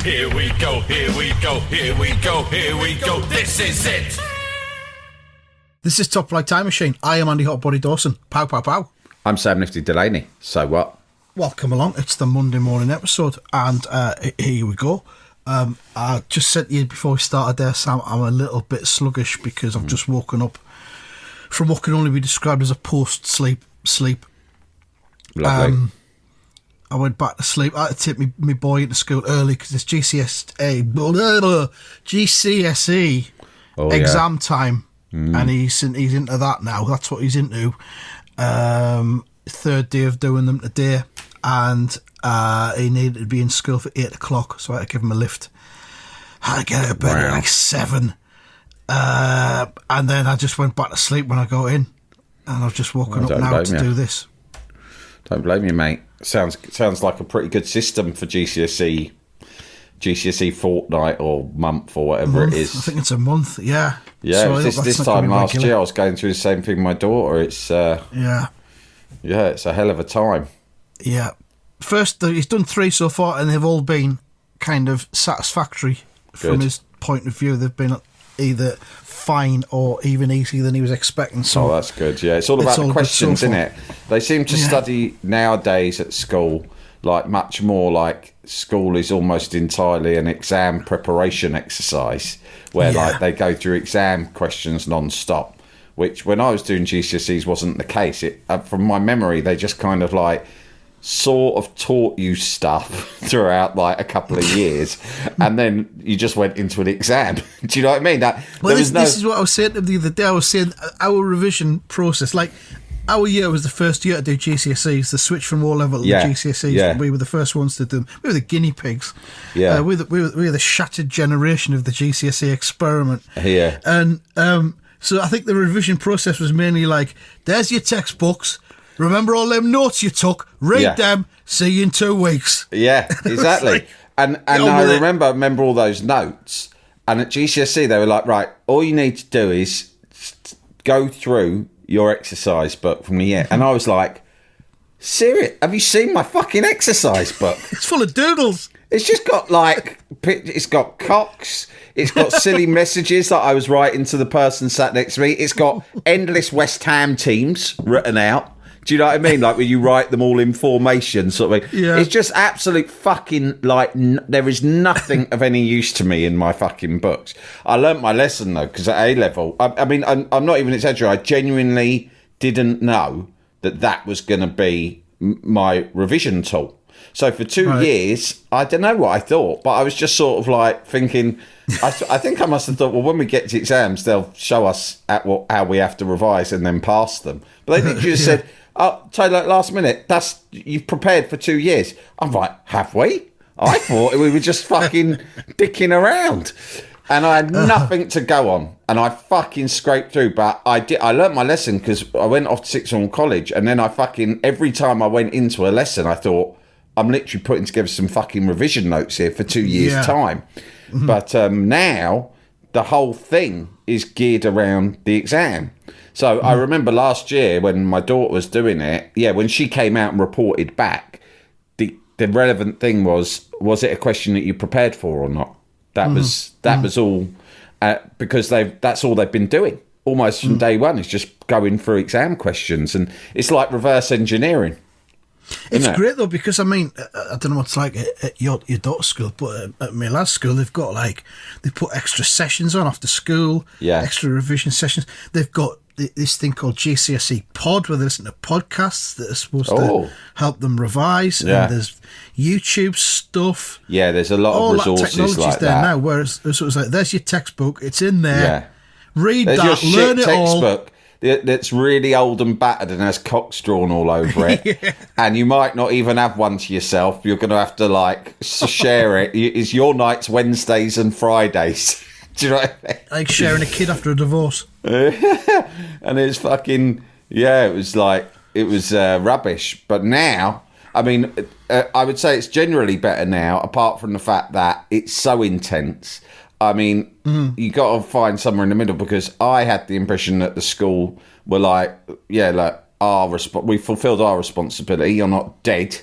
Here we go, here we go, here we go, here we go. This is it. This is Top Flight Time Machine. I am Andy Hotbody Dawson. Pow, pow, pow. I'm Sam Nifty Delaney. So what? Welcome along. It's the Monday morning episode, and here we go. I just said to you before we started there, Sam, I'm a little bit sluggish because I've just woken up from what can only be described as a post-sleep sleep. Lovely. I went back to sleep. I had to take my boy into school early because it's GCSE exam time, and he's into that now. That's what he's into. Third day of doing them today, and he needed to be in school for 8 o'clock, so I had to give him a lift. I had to get out of bed at like 7, and then I just went back to sleep when I got in, and I've just woken up now to do this. Don't blame you, mate. Sounds like a pretty good system for GCSE fortnight or month or whatever it is. I think it's a month, yeah. Yeah, so this time last year I was going through the same thing with my daughter. It's it's a hell of a time. Yeah. First, he's done 3 so far, and they've all been kind of satisfactory from his point of view. They've been either fine or even easier than he was expecting. So that's good. Yeah, it's all about the questions, isn't it? They seem to study nowadays at school like much more like school is almost entirely an exam preparation exercise where like they go through exam questions non-stop, which when I was doing GCSEs wasn't the case. From my memory, they just kind of like sort of taught you stuff throughout like a couple of years, and then you just went into an exam. Do you know what I mean? This is what I was saying to them the other day. I was saying our revision process, like our year was the first year to do GCSEs. The switch from O-level to GCSEs, we were the first ones to do them. We were the guinea pigs. Yeah, we were the shattered generation of the GCSE experiment. Yeah, and so I think the revision process was mainly like, there's your textbooks. Remember all them notes you took? Read them. See you in 2 weeks. Yeah, exactly. Like, and I remember all those notes. And at GCSE, they were like, right, all you need to do is go through your exercise book from the year. And I was like, serious? Have you seen my fucking exercise book? It's full of doodles. It's just got it's got cocks. It's got silly messages that I was writing to the person sat next to me. It's got endless West Ham teams written out. Do you know what I mean? Like when you write them all in formation sort of thing. Yeah. It's just absolute fucking, like, there is nothing of any use to me in my fucking books. I learnt my lesson, though, because at A-level, I mean, I'm not even exaggerating. I genuinely didn't know that was going to be my revision tool. So for 2 years, I don't know what I thought, but I was just sort of like thinking, I think I must have thought, well, when we get to exams, they'll show us how we have to revise and then pass them. But they literally just said, oh, Taylor, last minute, you've prepared for 2 years. I'm like, have we? I thought we were just fucking dicking around. And I had nothing to go on. And I fucking scraped through. But I learnt my lesson because I went off to sixth form college. And then every time I went into a lesson, I thought, I'm literally putting together some fucking revision notes here for 2 years' time. Mm-hmm. But now the whole thing is geared around the exam. So I remember last year when my daughter was doing it, when she came out and reported back, the relevant thing was it a question that you prepared for or not? That was all, because that's all they've been doing almost from day one, is just going through exam questions, and it's like reverse engineering. It's great though, because I mean, I don't know what it's like at your daughter's school, but at my lad's school, they've got they put extra sessions on after school, extra revision sessions. They've got this thing called GCSE Pod, where they listen to podcasts that are supposed to help them revise. And there's YouTube stuff. Yeah, there's a lot of resources that technology's like there that. Now, whereas it was like, there's your textbook, it's in there. Yeah. Read there's that, your learn shit it all. Textbook that's really old and battered and has cocks drawn all over it. And you might not even have one to yourself. You're going to have to share it. It's your nights Wednesdays and Fridays. Do you know what I mean? Like sharing a kid after a divorce. And it's fucking, it was rubbish. But now, I mean, I would say it's generally better now, apart from the fact that it's so intense. I mean, you got to find somewhere in the middle, because I had the impression that the school were we fulfilled our responsibility. You're not dead.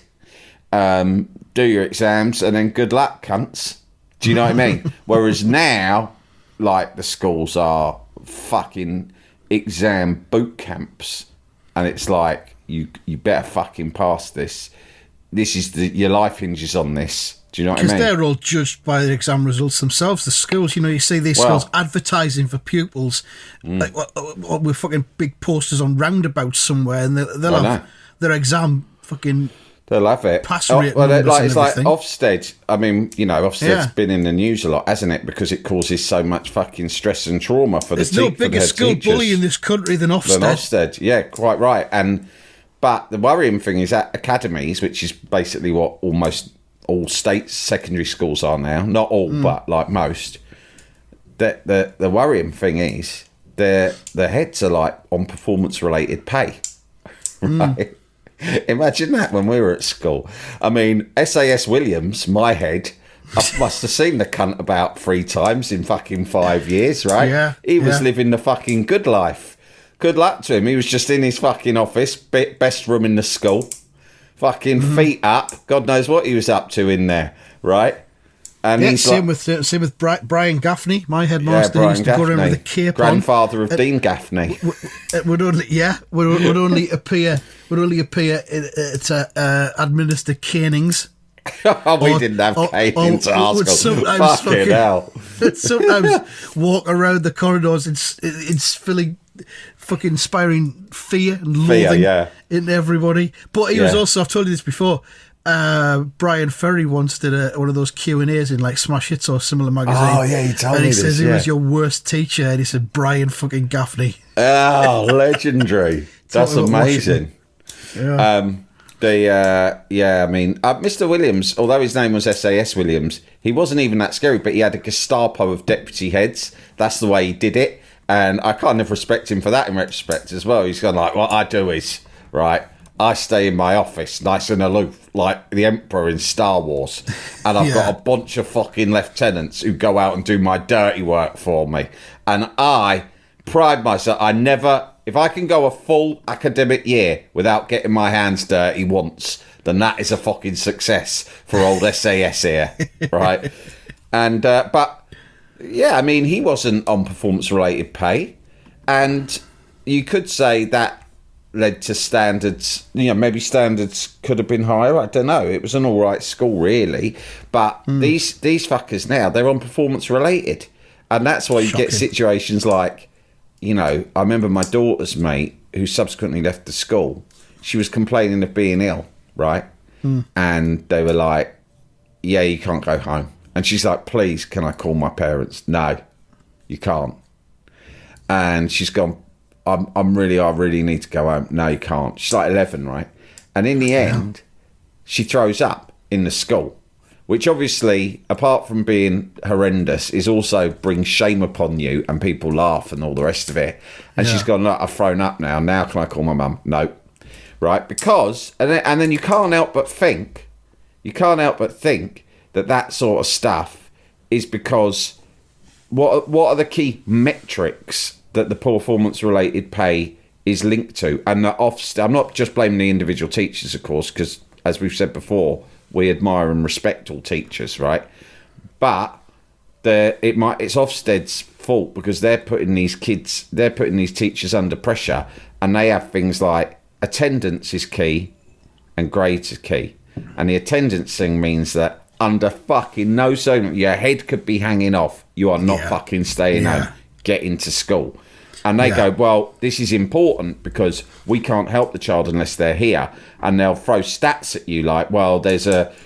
Do your exams and then good luck, cunts. Do you know what I mean? Whereas now, like, the schools are fucking exam boot camps, and it's like, you better fucking pass this. This is your life hinges on this. Do you know what I mean? Because they're all judged by the exam results themselves. The schools, you see these schools advertising for pupils, like with fucking big posters on roundabouts somewhere, and they'll have their exam fucking. They'll have it. Pass rate it's like Ofsted. I mean, Ofsted's been in the news a lot, hasn't it? Because it causes so much fucking stress and trauma for There's no bigger school bully in this country than Ofsted. Yeah, quite right. But the worrying thing is that academies, which is basically what almost all state secondary schools are now, not all, but like most, the worrying thing is their heads are like on performance-related pay, right? Imagine that when we were at school. I mean, SAS Williams, my head, I must have seen the cunt about 3 times in fucking 5 years, right? Yeah. He was living the fucking good life. Good luck to him. He was just in his fucking office, best room in the school, fucking feet up. God knows what he was up to in there, right? And he's same with Brian Gaffney, my headmaster. He used to go around with a cape grandfather of Dean Gaffney. Would only appear to administer canings. We didn't have canings at our school. Fucking hell. Sometimes walk around the corridors instilling fucking inspiring fear and loathing in everybody. But he was also, I've told you this before, Brian Ferry once did one of those Q&As in like Smash Hits or similar magazine. Oh yeah, he told me this. And he says he was your worst teacher, and he said Brian fucking Gaffney. Oh, legendary! That's amazing. Yeah. Mr. Williams, although his name was SAS Williams, he wasn't even that scary, but he had a Gestapo of deputy heads. That's the way he did it, and I kind of respect him for that in retrospect as well. He's gone like, what I do is, right, I stay in my office nice and aloof, like the Emperor in Star Wars, and I've got a bunch of fucking lieutenants who go out and do my dirty work for me, and I pride myself, if I can go a full academic year without getting my hands dirty once, then that is a fucking success for old SAS here, right? And but yeah, I mean, he wasn't on performance-related pay, and you could say that led to standards. Maybe standards could have been higher. I don't know. It was an all right school, really, but these fuckers now, they're on performance-related, and that's why you get situations like. I remember my daughter's mate, who subsequently left the school, she was complaining of being ill, right? And they were like, yeah, you can't go home. And she's like, please, can I call my parents? No, you can't. And she's gone, I really need to go home. No, you can't. She's like 11, right? And in the end, she throws up in the school. Which obviously, apart from being horrendous, is also brings shame upon you, and people laugh and all the rest of it. And she's gone, look, I've thrown up now. Now can I call my mum? No. Right? Because, and then you can't help but think that sort of stuff is because what are the key metrics that the performance-related pay is linked to? And I'm not just blaming the individual teachers, of course, because, as we've said before, we admire and respect all teachers, right? But it's Ofsted's fault because they're putting these teachers under pressure, and they have things like attendance is key and grades is key. And the attendance thing means that under fucking no circumstance, your head could be hanging off. You are not fucking staying home. Get into school. And they go, well, this is important because we can't help the child unless they're here. And they'll throw stats at you like, well,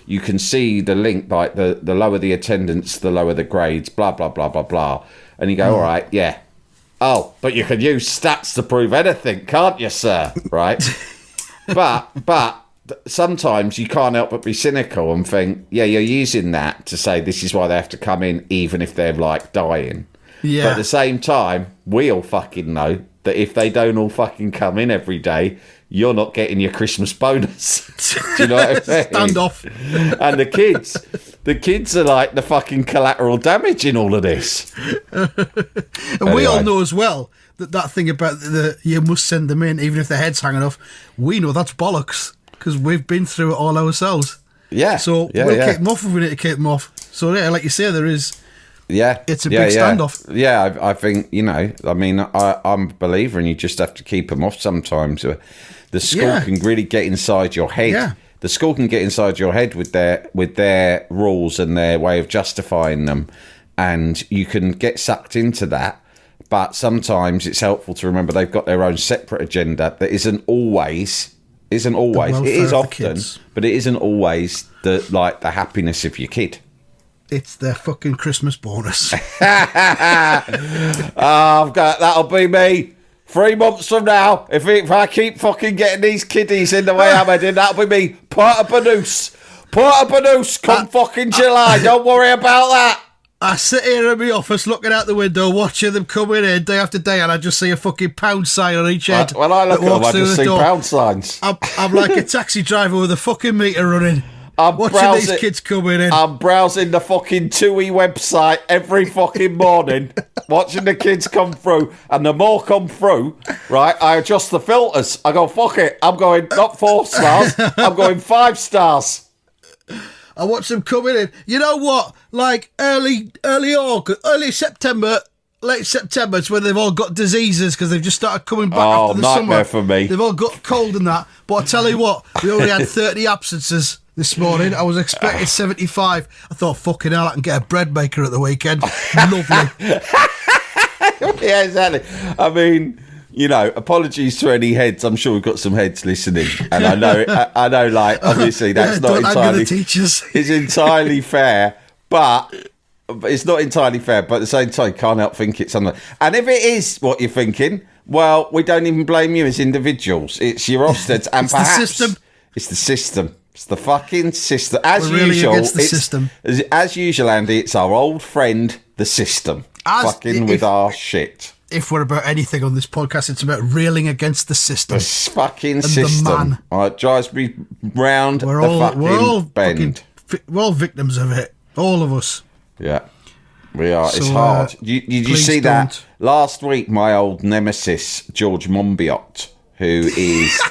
you can see the link, like the lower the attendance, the lower the grades, blah, blah, blah, blah, blah. And you go, all right, yeah. Oh, but you can use stats to prove anything, can't you, sir? Right? But sometimes you can't help but be cynical and think, yeah, you're using that to say this is why they have to come in even if they're like dying. Yeah. But at the same time, we all fucking know that if they don't all fucking come in every day, you're not getting your Christmas bonus. Do you know what I mean? Standoff. And the kids are like the fucking collateral damage in all of this. And we all know as well that thing about you must send them in even if their head's hanging off. We know that's bollocks because we've been through it all ourselves. Yeah. So we'll keep them off if we need to keep them off. So yeah, like you say, there is. Yeah, it's a big standoff. Yeah, I think, you know, I mean, I'm a believer, and you just have to keep them off sometimes. The school can really get inside your head. Yeah. The school can get inside your head with their rules and their way of justifying them, and you can get sucked into that. But sometimes it's helpful to remember they've got their own separate agenda that isn't always. It is often, but it isn't always the happiness of your kid. It's their fucking Christmas bonus. That'll be me 3 months from now. If I keep fucking getting these kiddies in the way I'm heading, that'll be me. Port a Banús come fucking July. Don't worry about that. I sit here in my office looking out the window, watching them coming in day after day, and I just see a fucking pound sign on each head. When I look at them, I just see pound signs. I'm like a taxi driver with a fucking meter running. I'm watching these kids coming in. I'm browsing the fucking TUI website every fucking morning, watching the kids come through, and the more come through, right, I adjust the filters. I go, fuck it, I'm going not 4 stars, I'm going 5 stars. I watch them coming in. You know what? Like early August, early September, late September, it's when they've all got diseases because they've just started coming back after the summer. For me. They've all got cold and that. But I tell you what, we only had 30 absences this morning. I was expecting 75. I thought, fucking hell, I can get a bread maker at the weekend. Lovely. Yeah, exactly. I mean, you know, apologies to any heads. I'm sure we've got some heads listening, and I know, like, obviously that's not entirely. Teachers. It's entirely fair, but it's not entirely fair. But at the same time, can't help think it's something. And if it is what you're thinking, well, we don't even blame you as individuals. It's your Ofsteds, and perhaps the system. It's the system. It's the fucking system. As We're really usual, against the system. As usual, Andy, it's our old friend, the system, with our shit. If we're about anything on this podcast, it's about railing against the system. The fucking system. The man. It drives me round the fucking bend. We're all victims of it. All of us. Yeah. We are. So, it's hard. Did you see that? Last week, my old nemesis, George Monbiot, who is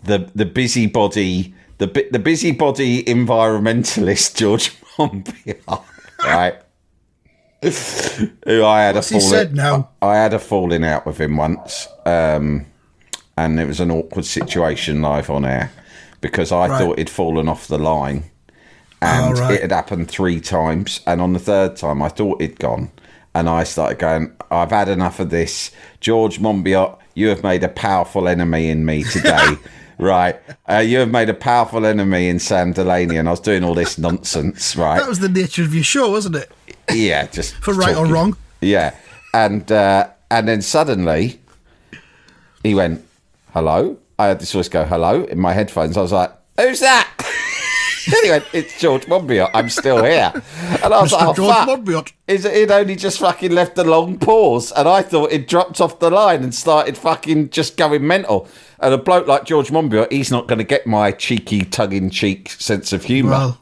the busybody, the busybody environmentalist, George Monbiot, right? Who I had I had a falling out with him once, and it was an awkward situation live on air because I thought he'd fallen off the line, and it had happened 3 times, and on the 3rd time I thought he'd gone, and I started going, I've had enough of this. George Monbiot, you have made a powerful enemy in me today. Right, you have made a powerful enemy in Sam Delaney, and I was doing all this nonsense, right? That was the nature of your show, wasn't it? Yeah, just for right talking. or wrong. Yeah, and then suddenly he went, "Hello." I had this voice go, "Hello," in my headphones. I was like, "Who's that?" And he went, "It's George Monbiot. I'm still here." And I was like, "Oh, George fuck." Monbiot. He'd only just fucking left a long pause, and I thought he'd dropped off the line and started fucking just going mental. And a bloke like George Monbiot, he's not going to get my cheeky, tongue-in-cheek sense of humour. Well,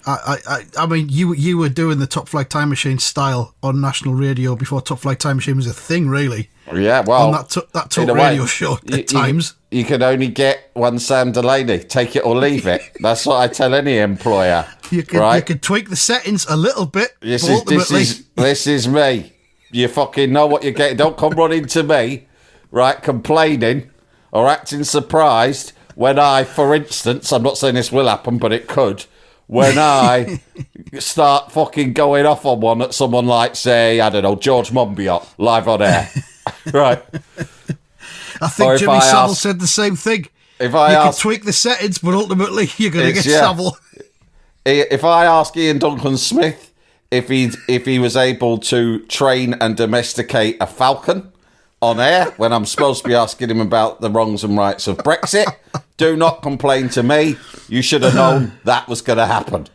I mean, you were doing the Top Flight Time Machine style on national radio before Top Flight Time Machine was a thing, really. Yeah, well, on that talk radio show at times. You can only get one Sam Delaney. Take it or leave it. That's what I tell any employer. You can tweak the settings a little bit. This is me. You fucking know what you're getting. Don't come running to me, right, complaining or acting surprised when I, for instance, I'm not saying this will happen, but it could. When I start fucking going off on one at someone like, say, I don't know, George Monbiot, live on air. Right. I think Jimmy Savile said the same thing. You can tweak the settings, but ultimately you're going to get Savile. If I ask Ian Duncan Smith if he was able to train and domesticate a falcon on air when I'm supposed to be asking him about the wrongs and rights of Brexit, do not complain to me. You should have known that was going to happen.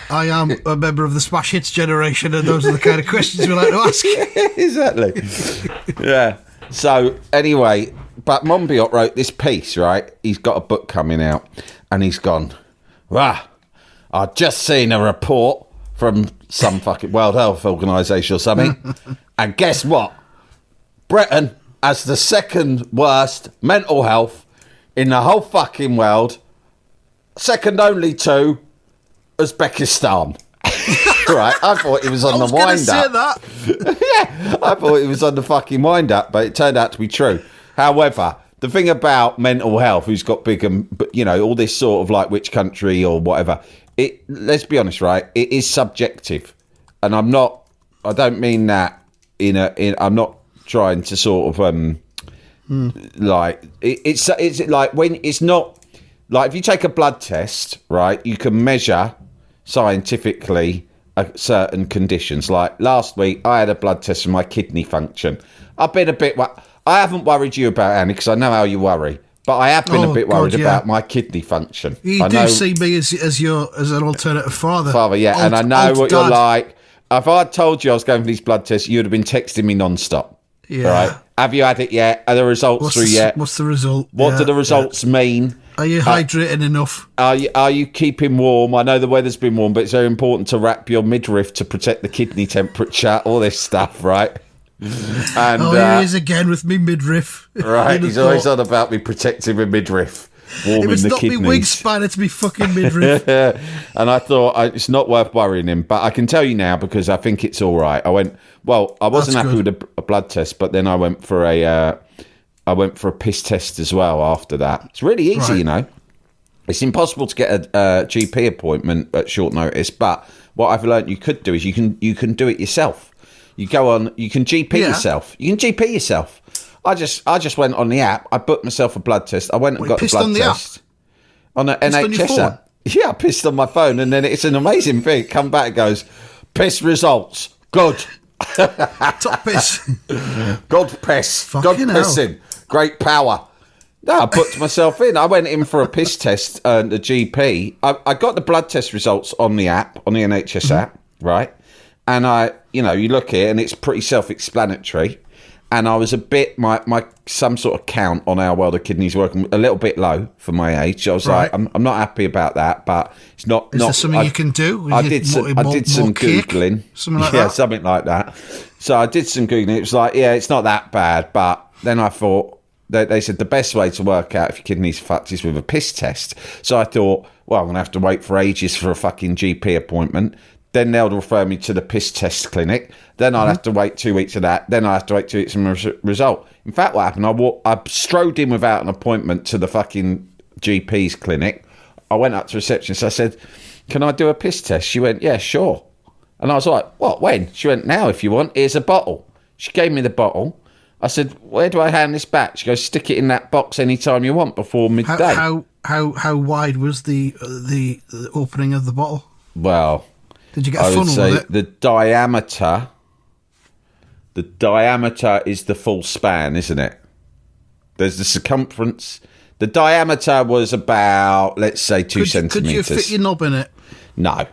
I am a member of the Smash Hits generation, and those are the kind of questions we like to ask. Exactly. Yeah. So, anyway, but Monbiot wrote this piece, right? He's got a book coming out, and he's gone, I've just seen a report from some fucking World Health Organisation or something, and guess what? Britain has the 2nd worst mental health in the whole fucking world, second only to Uzbekistan. Right, I thought it was on the wind up. Yeah, I thought it was on the fucking wind up, but it turned out to be true. However, the thing about mental health, who's got big and all this sort of like which country or whatever. Let's be honest, right? It is subjective, and I don't mean that I'm not trying to sort of like it's like when it's not like if you take a blood test, right? You can measure scientifically certain conditions. Like last week, I had a blood test for my kidney function. I've been a bit. I haven't worried you about Annie because I know how you worry, but I have been a bit worried about my kidney function. You do see me as an alternative father. Yeah, and I know what you're like. If I'd told you I was going for these blood tests, you'd have been texting me non-stop. Yeah. Right? Have you had it yet? Are the results through yet? What's the result? What do the results mean? Are you hydrating enough? Are you keeping warm? I know the weather's been warm, but it's very important to wrap your midriff to protect the kidney temperature, all this stuff, right? And here he is again with me midriff. Right, he's always on about me protecting my midriff. Warming it's the not kidneys. me wingspan, it's me fucking midriff. And I thought it's not worth worrying him, but I can tell you now because I think it's all right. I wasn't happy with a blood test, but then I went for a piss test as well after that. It's really easy, It's impossible to get a GP appointment at short notice, but what I've learned you could do is you can do it yourself. You can GP yourself. You can GP yourself. I just went on the app. I booked myself a blood test. I went and got the blood test on an NHS app. Yeah, I pissed on my phone, and then it's an amazing thing. Come back, it goes, piss results. Good. Top piss. Good piss. Fucking good pissing. Great power. No, I booked myself in. I went in for a piss test at the GP. I got the blood test results on the app, on the NHS app, right? And you look here, and it's pretty self-explanatory. And I was a bit, my some sort of count on how well the kidneys working a little bit low for my age. I was like, I'm not happy about that, but it's not. Is there something you can do? I did some Googling. Something like that? Something like that. So I did some Googling. It was like, it's not that bad. But then I thought, they said the best way to work out if your kidneys are fucked is with a piss test. So I thought, well, I'm going to have to wait for ages for a fucking GP appointment. Then they'll refer me to the piss test clinic. Then I'll have to wait 2 weeks of that. Then I'll have to wait 2 weeks for my result. In fact, what happened, I strode in without an appointment to the fucking GP's clinic. I went up to receptionist. I said, can I do a piss test? She went, yeah, sure. And I was like, what, when? She went, now if you want, here's a bottle. She gave me the bottle. I said, where do I hand this back? She goes, stick it in that box anytime you want before midday. How wide was the opening of the bottle? Well, did you get a funnel with it? The diameter is the full span, isn't it? There's the circumference. The diameter was about, let's say, 2 centimetres. Could you fit your knob in it? No.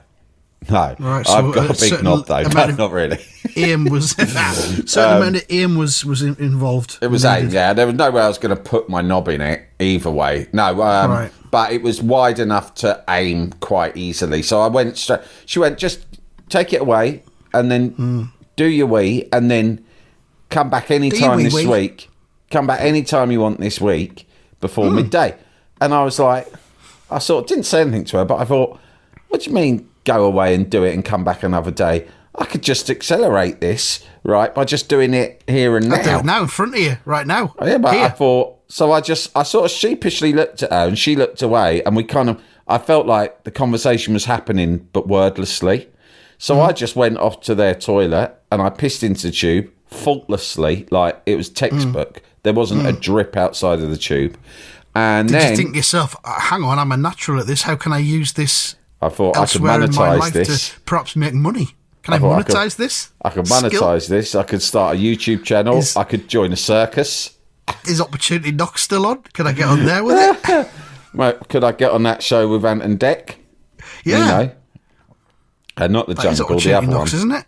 Right, I've got a big knob though. No, not really. Aim was certain amount of aim was involved. It was aim, yeah. There was no way I was going to put my knob in it either way. No, right. But it was wide enough to aim quite easily. So I went straight. She went, just take it away and then do your wee and then come back anytime this week. Come back anytime you want this week before midday. And I was like, I sort of didn't say anything to her, but I thought, what do you mean go away and do it and come back another day? I could just accelerate this, right, by just doing it here and now. I'll do it now in front of you, right now. Yeah, but here. I thought, so I sort of sheepishly looked at her and she looked away and I felt like the conversation was happening but wordlessly. So I just went off to their toilet and I pissed into the tube faultlessly, like it was textbook. There wasn't a drip outside of the tube. And Did then you think to yourself, hang on, I'm a natural at this, how can I use this I thought I could elsewhere in my monetize life this. to perhaps make money? Can I monetize this? I could monetize this. I could start a YouTube channel. I could join a circus. Is Opportunity Knock still on? Can I get on there with it? Right, could I get on that show with Ant and Dec? Yeah. You know. And not the Jungle, the other Knocks, one. Isn't it?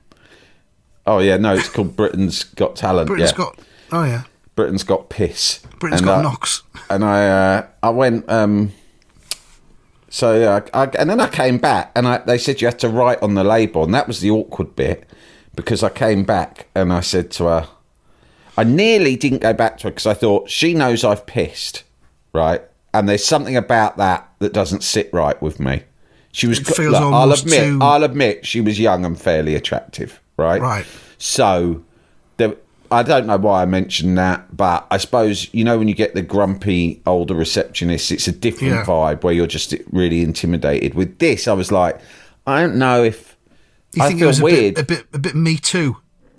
Oh, yeah, no, it's called Britain's Got Talent. Britain's Got... Oh, yeah. Britain's Got Piss. Britain's Got Knocks. And I went... So yeah, and then I came back and they said you had to write on the label, and that was the awkward bit because I came back and I said to her, I nearly didn't go back to her because I thought she knows I've pissed, right? And there's something about that doesn't sit right with me. She was. It feels Look, almost too... I'll admit, she was young and fairly attractive, right? Right. So, I don't know why I mentioned that, but I suppose, you know, when you get the grumpy older receptionist, it's a different vibe where you're just really intimidated. With this, I was like, I don't know if... You think it was weird. A bit Me Too?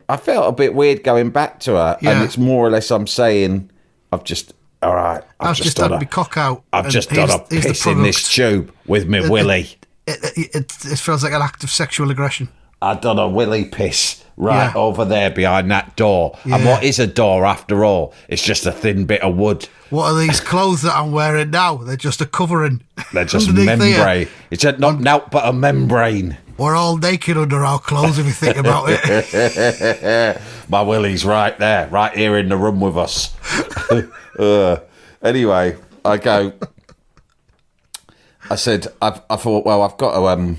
I felt a bit weird going back to her, and it's more or less I'm saying, I've just had my cock out. I've just done a piss in this tube with me willy. It feels like an act of sexual aggression. I've done a willy piss over there behind that door. And what is a door after all? It's just a thin bit of wood. What are these clothes that I'm wearing now? They're just a covering. They're just membrane. It's not now but a membrane. We're all naked under our clothes if you think about it. My willy's right there, right here in the room with us. Anyway, I said, I thought, well, I've got to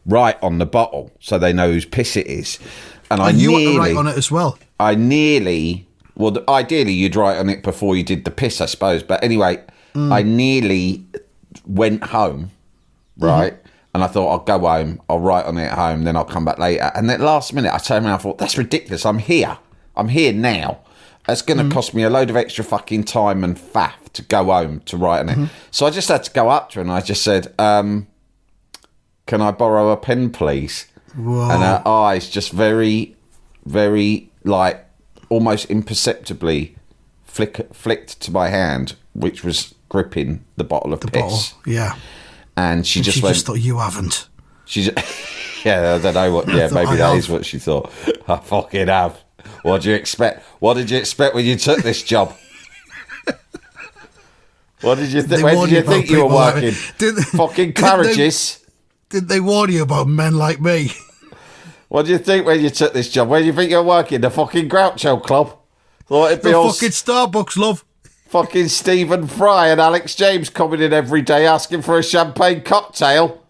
write on the bottle so they know whose piss it is. And you want to write on it as well? Ideally, you'd write on it before you did the piss, I suppose. But anyway, I nearly went home, right? Mm-hmm. And I thought, I'll go home, I'll write on it at home, then I'll come back later. And then last minute, I turned around and thought, that's ridiculous. I'm here now. It's going to cost me a load of extra fucking time and faff to go home to write on it. So I just had to go up to her and I just said, can I borrow a pen, please? Whoa. And her eyes just very, very, like, almost imperceptibly flicked to my hand, which was gripping the bottle of piss. Yeah. And she just went... thought, you haven't. She's... Yeah, I don't know what... Yeah, maybe that is what she thought. I fucking have. What did you expect? What did you expect when you took this job? What did you think? Where did you think you were working? Fucking Claridge's. Did they warn you about men like me? What do you think when you took this job? Where do you think you're working? The fucking Groucho Club? Thought it'd be all fucking Starbucks, love. Fucking Stephen Fry and Alex James coming in every day asking for a champagne cocktail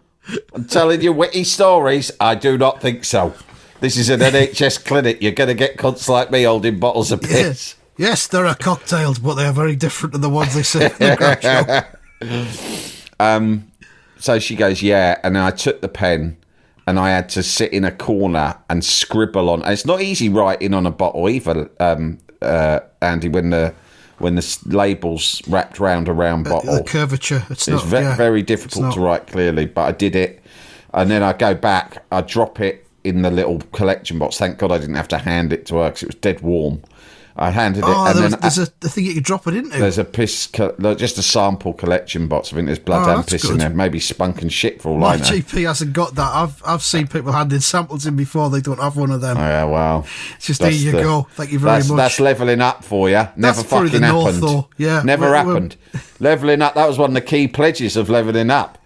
and telling you witty stories. I do not think so. This is an NHS clinic. You're going to get cunts like me holding bottles of piss. Yeah. Yes, there are cocktails, but they are very different to the ones they serve in the Groucho. So she goes, yeah, and then I took the pen and I had to sit in a corner and scribble on. And it's not easy writing on a bottle either, Andy, when the label's wrapped round a round bottle. The curvature. It's very difficult to write clearly, but I did it. And then I go back, I drop it in the little collection box. Thank God I didn't have to hand it to her because it was dead warm. I handed it. And there's a thing you could drop it into. There's a piss, just a sample collection box. I think there's blood and piss in there. Maybe spunk and shit for all I know. My GP hasn't got that. I've seen people handing samples in before. They don't have one of them. Oh, yeah, well. It's just, here you go. Thank you very much. That's levelling up for you. Never fucking happened. Though. Yeah. Never happened. Levelling up, that was one of the key pledges of levelling up.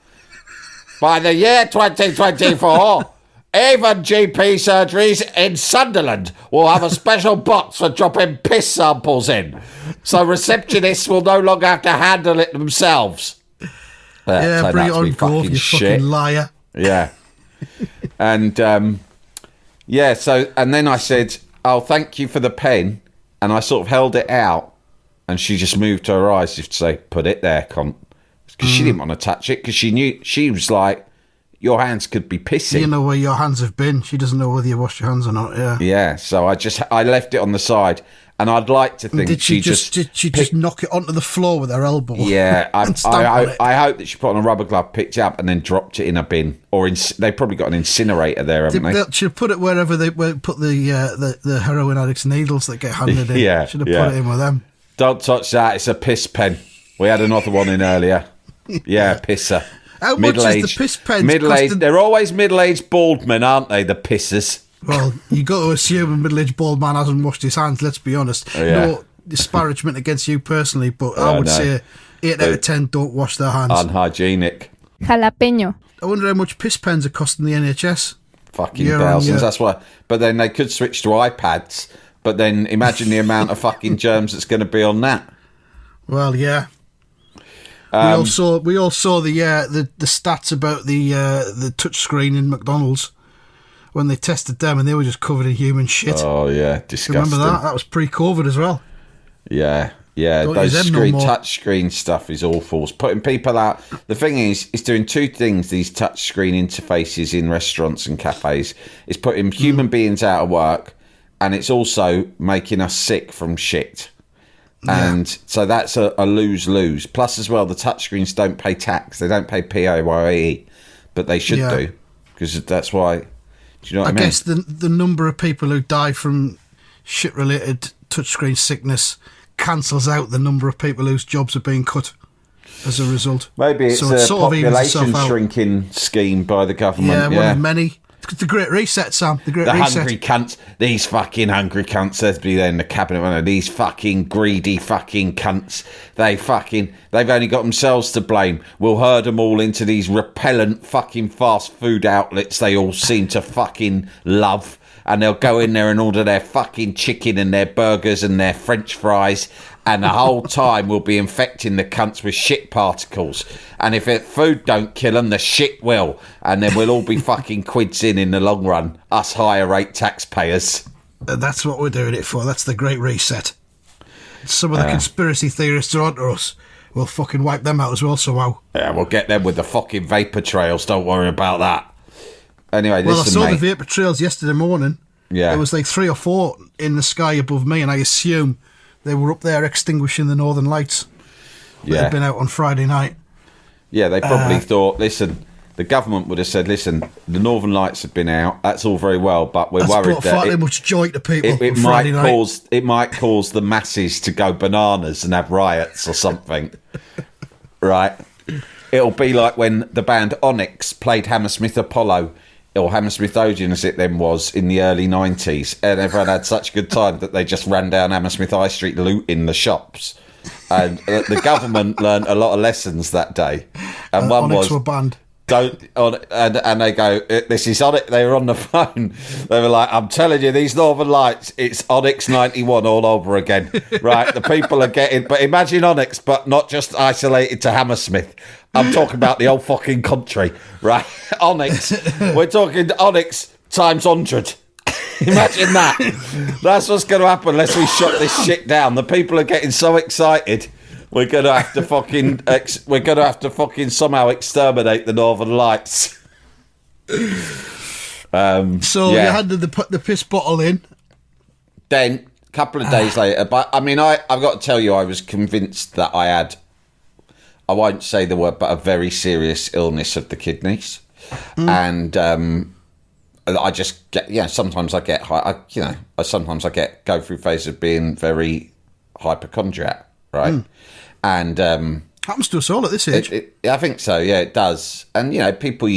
By the year 2024... Avon GP surgeries in Sunderland will have a special box for dropping piss samples in, so receptionists will no longer have to handle it themselves. Bring it on, Gove, you fucking liar. Yeah. And, and then I said, oh, thank you for the pen, and I sort of held it out, and she just moved her eyes to say, put it there, cunt. Because she didn't want to touch it, because she knew, she was like, your hands could be pissy. You know where your hands have been. She doesn't know whether you washed your hands or not. Yeah. Yeah. So I left it on the side, and I'd like to think did she just knock it onto the floor with her elbow? Yeah. I hope that she put on a rubber glove, picked it up, and then dropped it in a bin. Or they probably got an incinerator there, haven't they? Should put it wherever they put the heroin addicts' needles that get handed in. Yeah. Should have put it in with them. Don't touch that. It's a piss pen. We had another one in earlier. Yeah, pisser. How much is the piss pen? Middle-aged. They're always middle-aged bald men, aren't they, the pissers? Well, you got to assume a middle-aged bald man hasn't washed his hands, let's be honest. Oh, yeah. No disparagement against you personally, but I would say 8 out of 10 don't wash their hands. Unhygienic. Jalapeño. I wonder how much piss pens are costing the NHS. Fucking thousands, that's why. But then they could switch to iPads, but then imagine the amount of fucking germs that's going to be on that. Well, yeah. We all saw the stats about the touch screen in McDonald's when they tested them, and they were just covered in human shit. Oh yeah, disgusting. Remember that? That was pre-COVID as well. Yeah. Yeah, those touchscreen stuff is awful. It's putting people out. The thing is, it's doing two things, these touchscreen interfaces in restaurants and cafes. It's putting human beings out of work, and it's also making us sick from shit. And so that's a lose-lose. Plus, as well, the touchscreens don't pay tax. They don't pay PAYE, but they should do, because that's why. Do you know what I mean? I guess the number of people who die from shit-related touchscreen sickness cancels out the number of people whose jobs are being cut as a result. Maybe it's a population shrinking scheme by the government. Yeah, one of many. The Great Reset, Sam. The hungry cunts. These fucking hungry cunts. There's be there in the cabinet. One of these fucking greedy fucking cunts. They've only got themselves to blame. We'll herd them all into these repellent fucking fast food outlets they all seem to fucking love. And they'll go in there and order their fucking chicken and their burgers and their French fries. And the whole time we'll be infecting the cunts with shit particles. And if food don't kill them, the shit will. And then we'll all be fucking quids in the long run. Us higher rate taxpayers. That's what we're doing it for. That's the Great Reset. Some of the conspiracy theorists are onto us. We'll fucking wipe them out as well somehow. Yeah, we'll get them with the fucking vapour trails. Don't worry about that. Anyway, well, listen, I saw the vapour trails yesterday morning. Yeah. There was like 3 or 4 in the sky above me, and I assume they were up there extinguishing the Northern Lights that had been out on Friday night. Yeah, they probably thought, listen, the government would have said, listen, the Northern Lights have been out, that's all very well, but we're worried that far too much joy to people it might cause the masses to go bananas and have riots or something. Right? It'll be like when the band Onyx played Hammersmith Apollo, or Hammersmith Odeon as it then was, in the early 90s, and everyone had such a good time that they just ran down Hammersmith High Street looting the shops. And the government learned a lot of lessons that day. And one Onyx was, were banned. And they go, this is Onyx. They were on the phone. They were like, I'm telling you, these Northern Lights, it's Onyx 91 all over again. Right? The people are getting, but imagine Onyx, but not just isolated to Hammersmith. I'm talking about the whole fucking country, right? Onyx. We're talking Onyx times 100. Imagine that. That's what's going to happen unless we shut this shit down. The people are getting so excited. We're going to have to fucking somehow exterminate the Northern Lights. You handed the piss bottle in. Then a couple of days later, but I mean, I've got to tell you, I was convinced that I had, I won't say the word, but a very serious illness of the kidneys. And I just get, sometimes I get sometimes I go through phases of being very hypochondriac, right? And happens to us all at this age. I think so. Yeah, it does. And people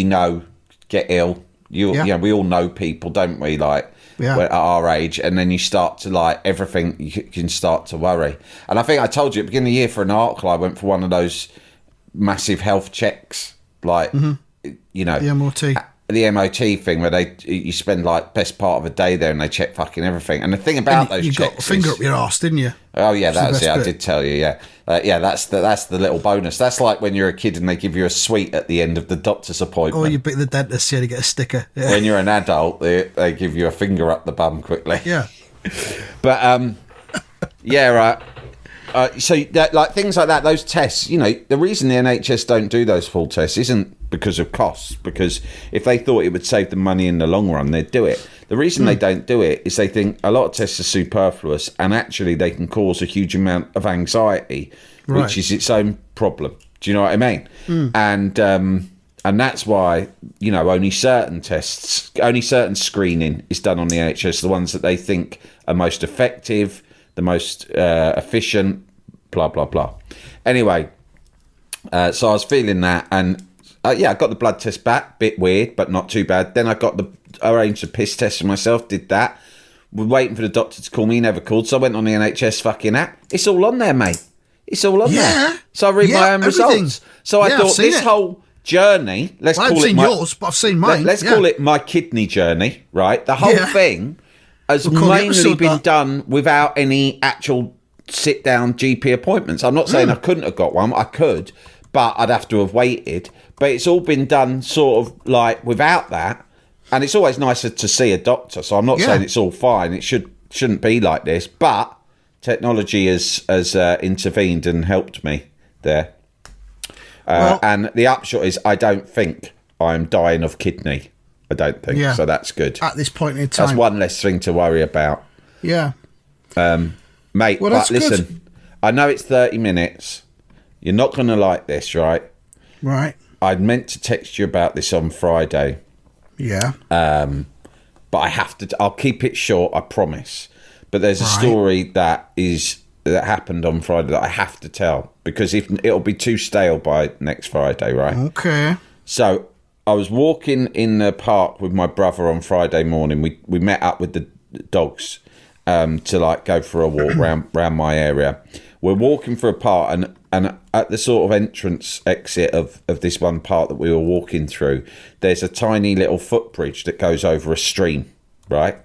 get ill. We all know people, don't we? Like at our age, and then you start to everything. You can start to worry. And I think I told you at the beginning of the year for an article, I went for one of those massive health checks, the MOT. The MOT thing where you spend best part of a day there and they check fucking everything. And the thing about those checks, you got a finger up your arse, didn't you? Oh yeah, that's it. I did tell you. Yeah, that's the little bonus. That's like when you're a kid and they give you a sweet at the end of the doctor's appointment. Or you beat the dentist here to get a sticker. Yeah. When you're an adult, they give you a finger up the bum quickly. Yeah, but yeah, right. So things like that, those tests, the reason the NHS don't do those full tests isn't because of costs, because if they thought it would save them money in the long run, they'd do it. The reason they don't do it is they think a lot of tests are superfluous, and actually they can cause a huge amount of anxiety, which is its own problem. Do you know what I mean? And that's why, only certain tests, only certain screening is done on the NHS, the ones that they think are most effective, the most efficient, blah, blah, blah. Anyway, so I was feeling that, and I got the blood test back, bit weird, but not too bad. Then I arranged a piss test for myself, did that. We're waiting for the doctor to call me, he never called, so I went on the NHS fucking app. It's all on there, mate. It's all on there. So I read my own results. So I thought this whole journey, I've seen yours, but I've seen mine. Let's call it my kidney journey, right? The whole thing has mainly been done without any actual sit-down GP appointments. I'm not saying I couldn't have got one. I could, but I'd have to have waited. But it's all been done sort of without that. And it's always nicer to see a doctor. So I'm not saying it's all fine. It shouldn't be like this. But Technology has intervened and helped me there. And the upshot is, I don't think I'm dying of kidney. I don't think. Yeah. So that's good. At this point in time. That's one less thing to worry about. Yeah. Mate, well, but listen, good. I know it's 30 minutes. You're not going to like this, right? Right. I'd meant to text you about this on Friday. Yeah. But I have to. I'll keep it short, I promise. But there's a story that happened on Friday that I have to tell, because if it'll be too stale by next Friday, right? Okay. So I was walking in the park with my brother on Friday morning. We met up with the dogs to like go for a walk round my area. We're walking for a park, and at the sort of entrance exit of this one part that we were walking through, there's a tiny little footbridge that goes over a stream, right?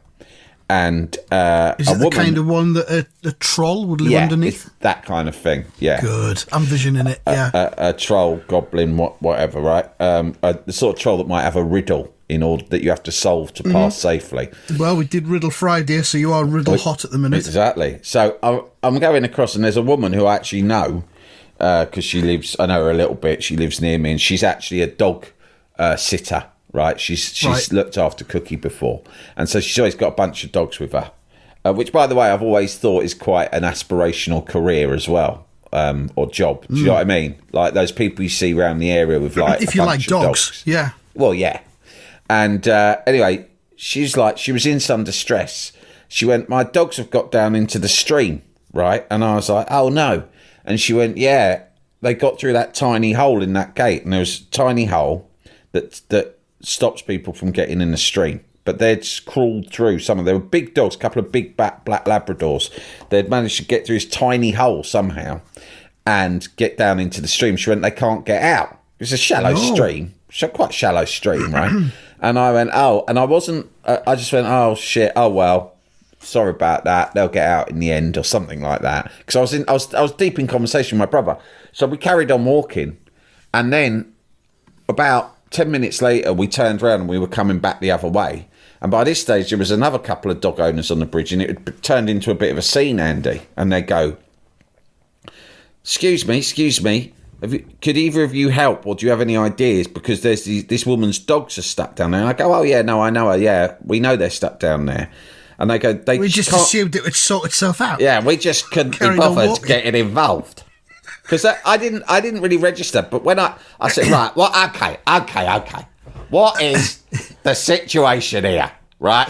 And is it the kind of one that a troll would live underneath? It's that kind of thing. Yeah, good. I'm visioning it. Yeah, a troll, goblin, whatever, right? The sort of troll that might have a riddle in order that you have to solve to pass safely. Well, we did Riddle Friday, so you are riddle hot at the minute. Exactly. So I'm going across, and there's a woman who I actually know, because she lives. I know her a little bit. She lives near me, and she's actually a dog sitter. Right, she's looked after Cookie before, and so she's always got a bunch of dogs with her, which, by the way, I've always thought is quite an aspirational career as well, or job. Do you know what I mean? Like those people you see around the area with like if you like dogs, yeah. Well, yeah. And anyway, she was in some distress. She went, "My dogs have got down into the stream," right? And I was like, "Oh no!" And she went, "Yeah, they got through that tiny hole in that gate, and there was a tiny hole that stops people from getting in the stream, but they'd crawled through they were big dogs, a couple of big black Labradors. They'd managed to get through this tiny hole somehow and get down into the stream." She went, "They can't get out. It's a shallow stream, quite shallow stream, right?" And I went, "Oh," and I just went, "Oh shit, oh well, sorry about that. They'll get out in the end," or something like that. Because I was deep in conversation with my brother. So we carried on walking, and then about 10 minutes later, we turned around and we were coming back the other way. And by this stage, there was another couple of dog owners on the bridge, and it had turned into a bit of a scene, Andy. And they go, excuse me, could either of you help, or do you have any ideas? Because there's this woman's dogs are stuck down there." And I go, "Oh, yeah, no, I know her. Yeah, we know they're stuck down there." And they go, we just assumed it would sort itself out. Yeah, we just couldn't be bothered getting involved. Because I didn't really register, but when I said, right, well, okay. What is the situation here, right?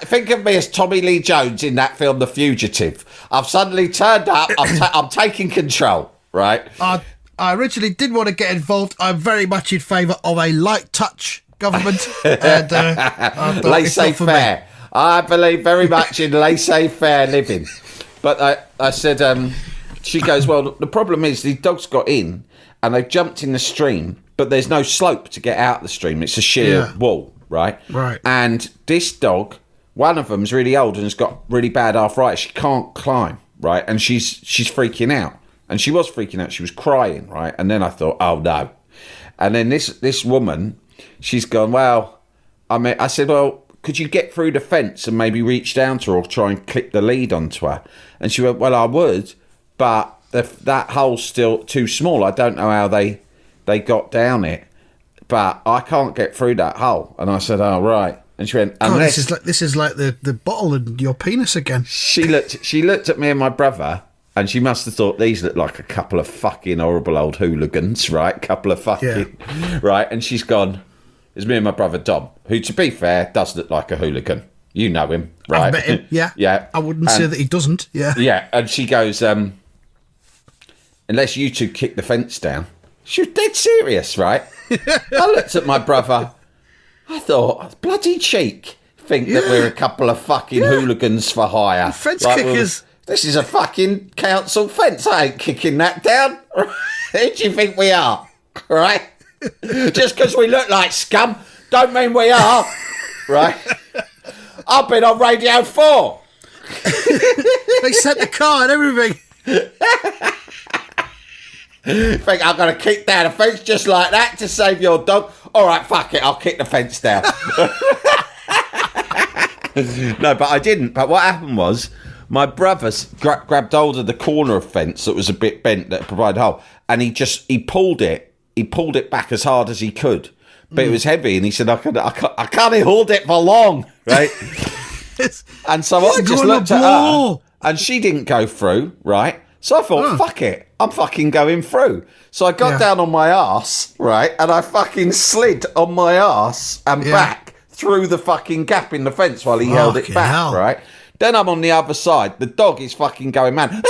Think of me as Tommy Lee Jones in that film, The Fugitive. I've suddenly turned up, I'm taking control, right? I originally did want to get involved. I'm very much in favour of a light touch government. And laissez-faire. I believe very much in laissez-faire living. But I said... She goes, "Well, the problem is these dogs got in and they've jumped in the stream, but there's no slope to get out the stream. It's a sheer wall, right? Right. And this dog, one of them's really old and has got really bad arthritis. She can't climb, right? And she's freaking out. And she was freaking out. She was crying, right? And then I thought, oh, no. And then this woman, she's gone, well, I said, well, could you get through the fence and maybe reach down to her or try and clip the lead onto her? And she went, well, I would. But that hole's still too small. I don't know how they got down it, but I can't get through that hole. And I said, "Oh right." And she went, "Unless..." This is like the bottle and your penis again. She looked at me and my brother, and she must have thought these look like a couple of fucking horrible old hooligans, right? Couple of fucking right. And she's gone, "It's me and my brother Dom, who, to be fair, does look like a hooligan. You know him, right?" I've met him. Yeah, yeah. I wouldn't say that he doesn't. Yeah, yeah. And she goes, "Unless you two kick the fence down." She was dead serious, right? I looked at my brother. I thought, bloody cheek. Think that we're a couple of fucking hooligans for hire. Fence kickers. This is a fucking council fence. I ain't kicking that down. Who do you think we are? Right? Just because we look like scum don't mean we are. Right? I've been on Radio 4. They sent the car and everything. Think I'm going to kick down a fence just like that to save your dog? All right, fuck it, I'll kick the fence down. No, but I didn't. But what happened was My brother's grabbed hold of the corner of fence that was a bit bent that provided a hole, and he pulled it back as hard as he could, but it was heavy, and he said, I can't hold it for long, right? And so I just looked at her, and she didn't go through, right? So I thought, fuck it, I'm fucking going through. So I got down on my arse, right, and I fucking slid on my arse and back through the fucking gap in the fence while he held it back, right? Then I'm on the other side. The dog is fucking going mad.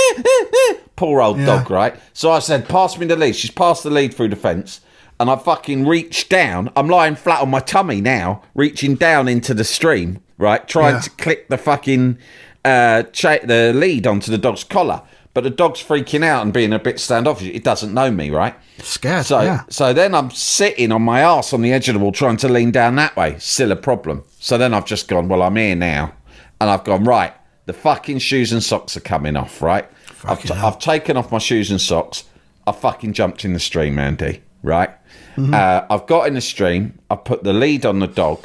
Poor old dog, right? So I said, pass me the lead. She's passed the lead through the fence. And I fucking reached down. I'm lying flat on my tummy now, reaching down into the stream, right? Trying to click the fucking the lead onto the dog's collar. But the dog's freaking out and being a bit standoffish. It doesn't know me, right? Scared, So then I'm sitting on my arse on the edge of the wall trying to lean down that way. Still a problem. So then I've just gone, well, I'm here now. And I've gone, right, the fucking shoes and socks are coming off, right? I've taken off my shoes and socks. I fucking jumped in the stream, Andy, right? Mm-hmm. I've got in the stream. I put the lead on the dog.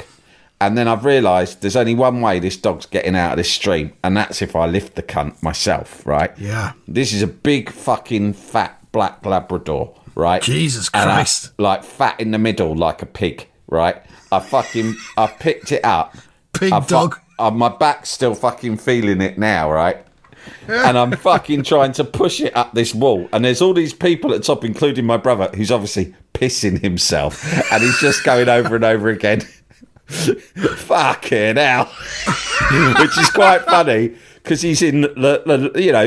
And then I've realised there's only one way this dog's getting out of this stream. And that's if I lift the cunt myself, right? Yeah. This is a big fucking fat black Labrador, right? Jesus Christ. Like fat in the middle like a pig, right? I picked it up. Pig dog. My back's still fucking feeling it now, right? And I'm fucking trying to push it up this wall. And there's all these people at the top, including my brother, who's obviously pissing himself. And he's just going over and over again. Fucking hell. Which is quite funny, because he's in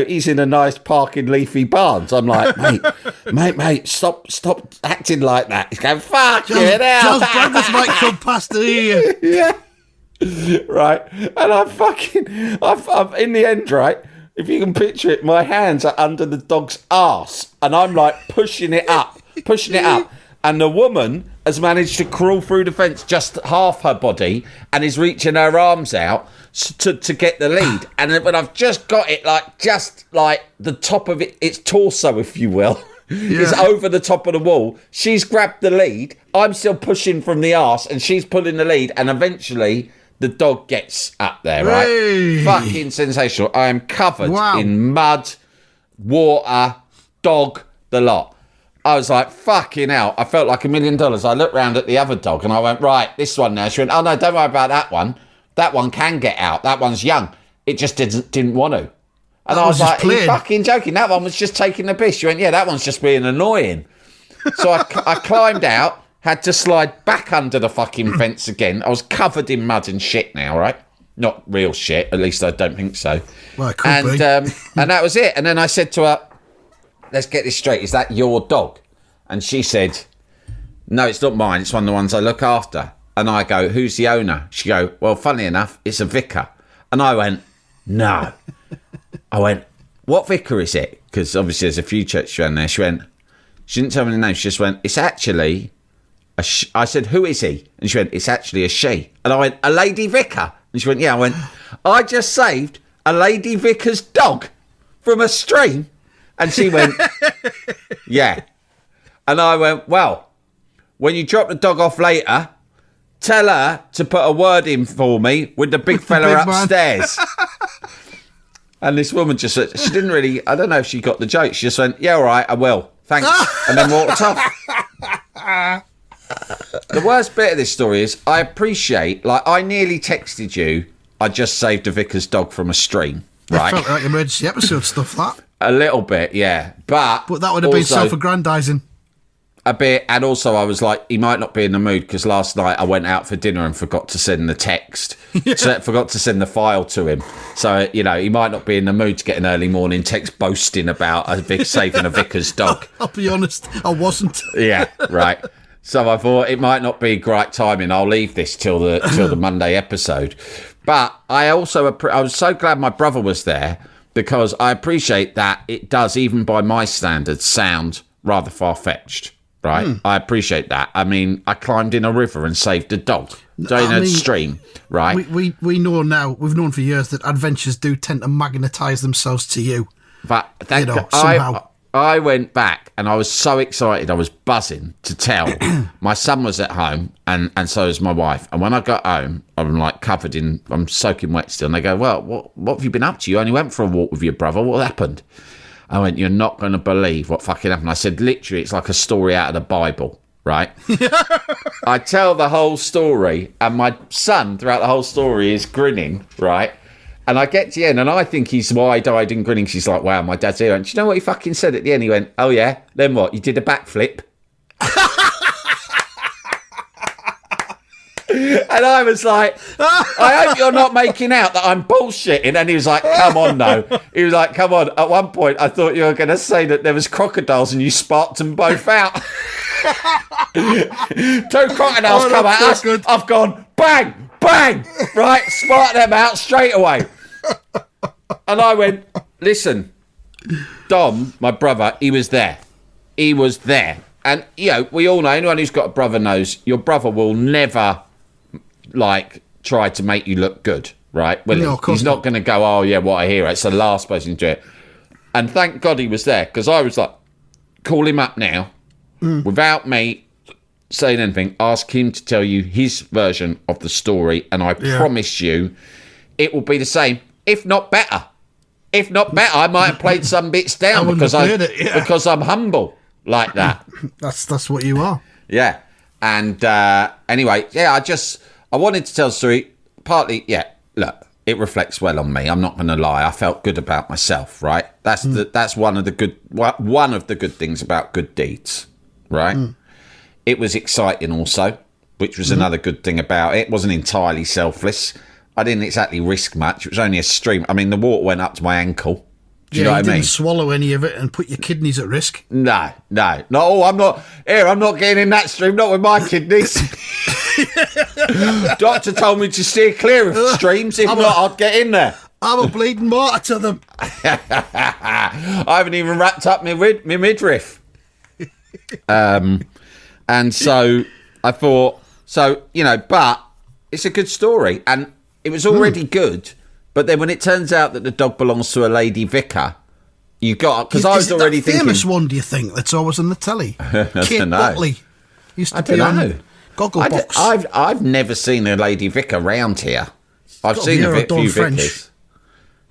he's in a nice park in Leafy Barnes. I'm like, mate, stop acting like that. He's going, fucking hell. John's brothers might come past here. Yeah. Right, and I'm in the end, right, if you can picture it, my hands are under the dog's arse and I'm like pushing it up, and the woman has managed to crawl through the fence just half her body and is reaching her arms out to get the lead. And then when I've just got it, just like the top of its torso, if you will, is over the top of the wall, she's grabbed the lead, I'm still pushing from the arse and she's pulling the lead, and eventually the dog gets up there, right? Hey. Fucking sensational. I am covered in mud, water, dog, the lot. I was like, fucking hell. I felt like $1 million. I looked round at the other dog and I went, right, this one now. She went, oh, no, don't worry about that one. That one can get out. That one's young. It just didn't want to. And I was like, are you fucking joking? That one was just taking the piss. She went, yeah, that one's just being annoying. So I climbed out. Had to slide back under the fucking fence again. I was covered in mud and shit now, right? Not real shit, at least I don't think so. Well, it could be. And that was it. And then I said to her, let's get this straight. Is that your dog? And she said, no, it's not mine. It's one of the ones I look after. And I go, who's the owner? She go, well, funny enough, it's a vicar. And I went, no. I went, what vicar is it? Because obviously there's a few churches around there. She didn't tell me the name. She just went, it's actually... I said, who is he? And she went, it's actually a she. And I went, a lady vicar? And she went, yeah. I went, I just saved a lady vicar's dog from a stream. And she went, yeah. And I went, well, when you drop the dog off later, tell her to put a word in for me with the big fella upstairs. And this woman just said, she didn't really, I don't know if she got the joke. She just went, yeah, all right, I will. Thanks. And then walked off. The worst bit of this story is I appreciate, I nearly texted you, I just saved a vicar's dog from a stream, right? It felt like emergency episode stuff, that. A little bit, yeah. But that would have been self-aggrandising. A bit, and also I was like, he might not be in the mood, because last night I went out for dinner and forgot to send the text. So forgot to send the file to him. So, he might not be in the mood to get an early morning text boasting about saving a vicar's dog. I'll be honest, I wasn't. Yeah, right. So I thought it might not be great timing. I'll leave this till the Monday episode. But I was so glad my brother was there, because I appreciate that it does, even by my standards, sound rather far-fetched, right? I appreciate that. I mean, I climbed in a river and saved a dog down a stream, right? We know now, we've known for years that adventures do tend to magnetise themselves to you. But somehow. I went back and I was so excited. I was buzzing to tell. My son was at home and so was my wife. And when I got home, I'm like I'm soaking wet still. And they go, well, what have you been up to? You only went for a walk with your brother. What happened? I went, you're not going to believe what fucking happened. I said, literally, it's like a story out of the Bible, right? I tell the whole story and my son throughout the whole story is grinning, right? And I get to the end, and I think he's wide-eyed and grinning. She's like, wow, my dad's here. And do you know what he fucking said at the end? He went, oh, yeah? Then what? You did a backflip? And I was like, I hope you're not making out that I'm bullshitting. And he was like, come on, no. He was like, come on. At one point, I thought you were going to say that there was crocodiles and you sparked them both out. 2 crocodiles come at us. Good. I've gone, bang, bang, right? Spark them out straight away. And I went, listen, Dom, my brother, he was there. He was there. And, you know, we all know, anyone who's got a brother knows, your brother will never, like, try to make you look good, right? Well, no, he's not going to go, oh, yeah, what I hear. It's the last person to do it. And thank God he was there, because I was like, call him up now, without me saying anything, ask him to tell you his version of the story, and I promise you it will be the same, if not better. If not better, I might have played some bits down because I'm humble like that. That's what you are. Yeah. And anyway, yeah, I wanted to tell the story. Partly, yeah, look, it reflects well on me. I'm not going to lie. I felt good about myself, right? That's one of the good things about good deeds, right? It was exciting also, which was another good thing about it. It wasn't entirely selfless. I didn't exactly risk much. It was only a stream. I mean, the water went up to my ankle. Do you know what I mean? You didn't swallow any of it and put your kidneys at risk. No. Oh, I'm not getting in that stream, not with my kidneys. Doctor told me to steer clear of streams. If not, I'd get in there. I'm a bleeding martyr to them. I haven't even wrapped up my midriff. And so I thought, but it's a good story. And it was already good. But then when it turns out that the dog belongs to a lady vicar, you got... Because I was already thinking... famous one, do you think, that's always on the telly? Kit Butley used to be on Gogglebox. I've never seen a lady vicar round here. I've seen a few vicars.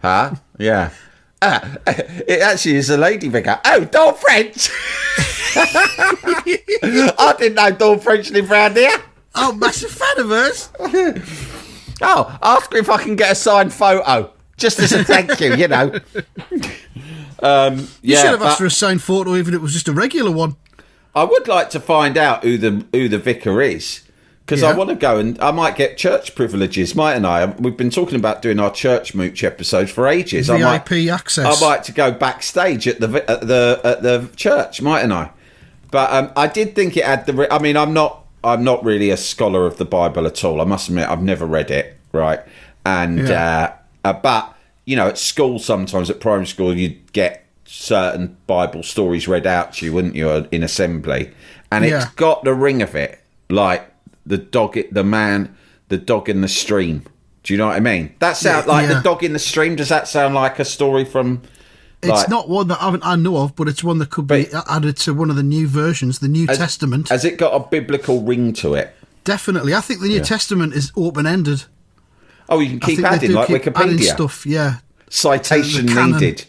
Huh? Yeah. It actually is a lady vicar. Oh, Dawn French! I didn't know Dawn French lived round here. Oh, massive fan of hers. Oh, ask her if I can get a signed photo, just as a thank you, you know. You should have asked for a signed photo, even if it was just a regular one. I would like to find out who the vicar is, because I want to go and I might get church privileges, mightn't I? We've been talking about doing our church mooch episodes for ages. VIP access. I might to go backstage at the church, mightn't I? But I did think it had the. I mean, I'm not really a scholar of the Bible at all. I must admit, I've never read it, right? And but at school sometimes, at primary school, you'd get certain Bible stories read out to you, wouldn't you, in assembly? And it's got the ring of it, like the dog in the stream. Do you know what I mean? That sounds like the dog in the stream. Does that sound like a story from? It's not one that I know of, but it's one that could be added to one of the new versions, the New Testament. Has it got a biblical ring to it? Definitely. I think the New Testament is open-ended. Oh, you can keep adding, like Wikipedia. Adding stuff, yeah. Citation needed.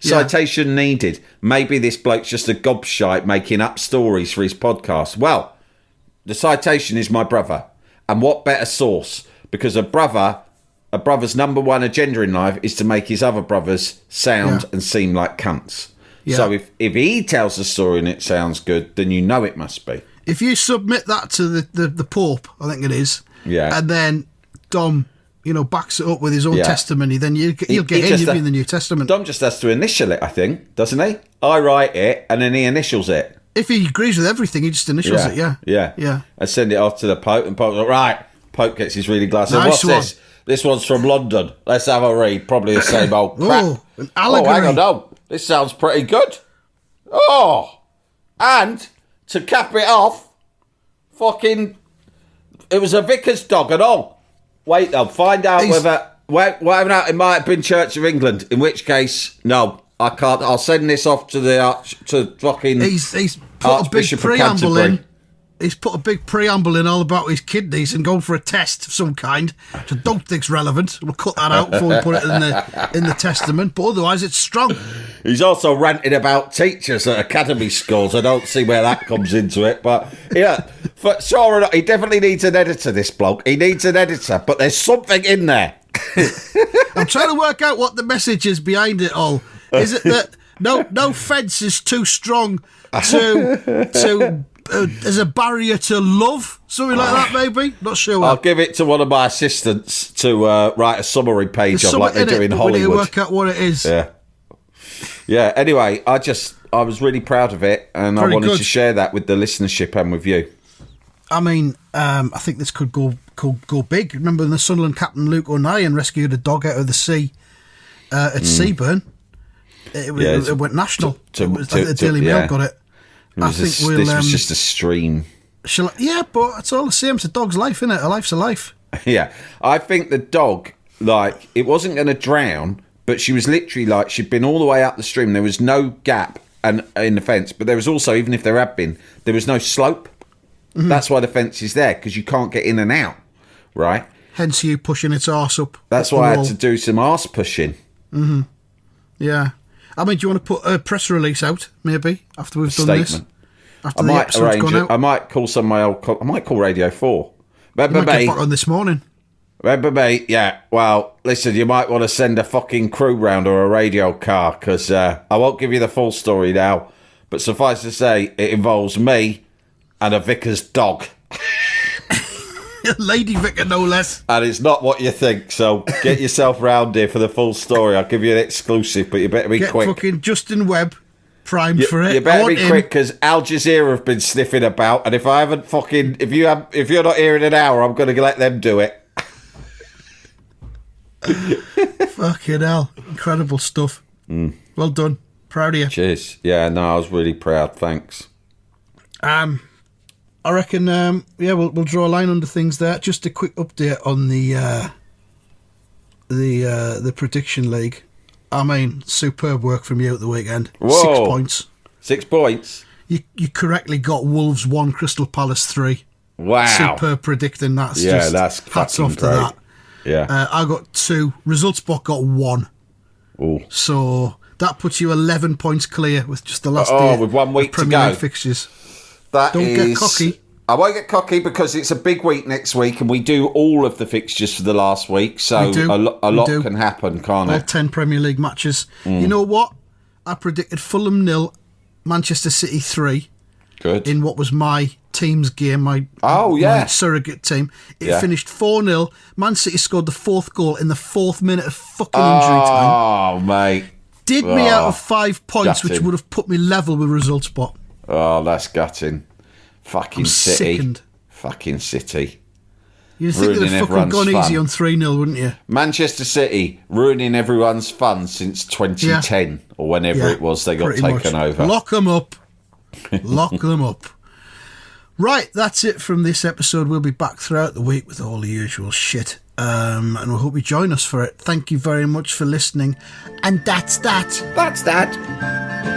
Citation needed. Maybe this bloke's just a gobshite making up stories for his podcast. Well, the citation is my brother. And what better source? Because a brother's number one agenda in life is to make his other brothers sound and seem like cunts. Yeah. So if he tells a story and it sounds good, then you know it must be. If you submit that to the Pope, I think it is, and then Dom, backs it up with his own testimony, then you'll get in the New Testament. Dom just has to initial it, I think, doesn't he? I write it, and then he initials it. If he agrees with everything, he just initials it, Yeah. I send it off to the Pope, and Pope's like, right. Pope gets his reading glass. Nice. What's this? This one's from London. Let's have a read. Probably the same old crap. Oh, an allegory. Oh, hang on, no. This sounds pretty good. Oh, and to cap it off, it was a vicar's dog and all. Wait, they'll find out whether it might have been Church of England, in which case, no. I can't. I'll send this off to the to fucking. He's put a big Archbishop of preamble Canterbury. in. He's put a big preamble in all about his kidneys and going for a test of some kind, which I don't think's relevant. We'll cut that out before we put it in the testament. But otherwise, it's strong. He's also ranting about teachers at academy schools. I don't see where that comes into it, but yeah, for sure enough, he definitely needs an editor. This bloke, he needs an editor, but there's something in there. I'm trying to work out what the message is behind it all. Is it that no fence is too strong to as a barrier to love? Something like that, maybe? Not sure. I'll give it to one of my assistants to write a summary page of, like they do in Hollywood. We need to work out what it is. Yeah. Anyway, I was really proud of it, and I wanted to share that with the listenership and with you. I mean, I think this could go big. Remember when the Sunderland captain Luke O'Nien rescued a dog out of the sea at Seaburn? It went national. The Daily Mail got it. This was just a stream. But it's all the same. It's a dog's life, isn't it? A life's a life. Yeah. I think the dog, like, it wasn't going to drown, but she was literally like, she'd been all the way up the stream. There was no gap in the fence, but there was also, even if there had been, there was no slope. Mm-hmm. That's why the fence is there, because you can't get in and out, right? Hence you pushing its arse up. That's why I had to do some arse pushing. Mm-hmm. Yeah. I mean, do you want to put a press release out, maybe, after we've done this? After the episode's gone out? I might call some of my old... I might call Radio 4. Remember me? Get back on this morning. Remember me? Yeah. Well, listen, you might want to send a fucking crew round or a radio car, because I won't give you the full story now, but suffice to say, it involves me and a vicar's dog. Lady Vicar, no less. And it's not what you think, so get yourself round here for the full story. I'll give you an exclusive, but you better be quick. Get fucking Justin Webb primed for it. You better be quick, because Al Jazeera have been sniffing about, and if I haven't fucking... If you're not here in an hour, I'm going to let them do it. Fucking hell. Incredible stuff. Well done. Proud of you. Cheers. Yeah, no, I was really proud. Thanks. I reckon, we'll draw a line under things there. Just a quick update on the prediction league. I mean, superb work from you at the weekend. Whoa. 6 points. 6 points? You correctly got Wolves 1, Crystal Palace 3. Wow. Superb predicting. That's hats off to great. that. Yeah. I got 2. ResultsBot got 1. Ooh. So that puts you 11 points clear with just the last day with 1 week to Premier go. League fixtures. Don't get cocky. I won't get cocky because it's a big week next week, and we do all of the fixtures for the last week, so a lot can happen, can't all it? 10 Premier League matches. You know what? I predicted Fulham 0, Manchester City 3. Good. In what was my team's game, my surrogate team. It finished 4-0. Man City scored the 4th goal in the 4th minute of fucking injury time. Oh, mate. Did me out of 5 points, which would have put me level with ResultsBot. Oh, that's gutting. Fucking City. Sickened. Fucking City. You'd think they'd have fucking gone easy on 3-0, wouldn't you? Manchester City ruining everyone's fun since 2010 or whenever it was they got taken over. Lock them up. Lock them up. Right, that's it from this episode. We'll be back throughout the week with all the usual shit. And we hope you join us for it. Thank you very much for listening. And that's that. That's that.